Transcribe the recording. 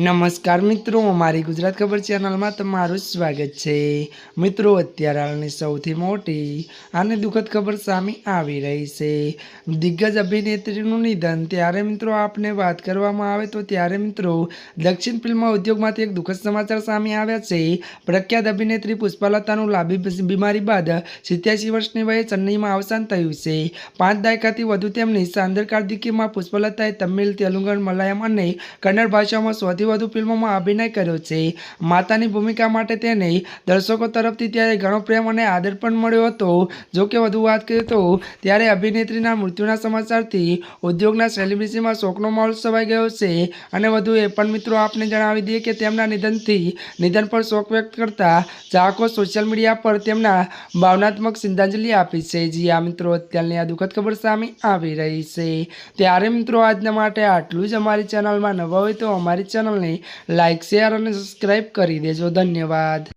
નમસ્કાર મિત્રો, અમારી ગુજરાત ખબર ચેનલમાં તમારું સ્વાગત છે। મિત્રો, અત્યારે હાલની સૌથી મોટી અને દુઃખદ ખબર સામે આવી રહી છે। દિગ્ગજ અભિનેત્રીનું નિધન। ત્યારે મિત્રો આપને વાત કરવામાં આવે તો ત્યારે મિત્રો દક્ષિણ ફિલ્મ ઉદ્યોગમાંથી એક દુઃખદ સમાચાર સામે આવ્યા છે। પ્રખ્યાત અભિનેત્રી પુષ્પલતાનું લાંબી બીમારી બાદ 87 વર્ષની વયે ચેન્નઈમાં અવસાન થયું છે। 5 દાયકાથી વધુ તેમની શાનદાર કારકિર્દીમાં પુષ્પલતાએ તમિલ, તેલુગુ, મલયાલમ અને કન્નડ ભાષામાં વધુ ફિલ્મોમાં અભિનય કર્યો છે। માતાની ભૂમિકા માટે તેને દર્શકો તરફથી ત્યારે ઘણો પ્રેમ અને આદર પણ મળ્યો હતો। જો કે વધુ વાત કરીએ તો ત્યારે અભિનેત્રીના મૃત્યુના સમાચારથી ઉદ્યોગના સેલિબ્રિટીમાં શોકનો માહોલ છવાઈ ગયો છે। અને વધુ એ પણ મિત્રો આપને જણાવી દઈએ કે તેમના નિધન પર શોક વ્યક્ત કરતા ચાહકો સોશિયલ મીડિયા પર તેમના ભાવનાત્મક શ્રદ્ધાંજલિ આપી છે। જી આ મિત્રો, અત્યારની આ દુઃખદ ખબર સામે આવી રહી છે। ત્યારે મિત્રો આજના માટે આટલું જ। અમારી ચેનલમાં નવા હોય તો અમારી ચેનલને લાઇક, શેર અને સબસ્ક્રાઈબ કરી દેજો। ધન્યવાદ।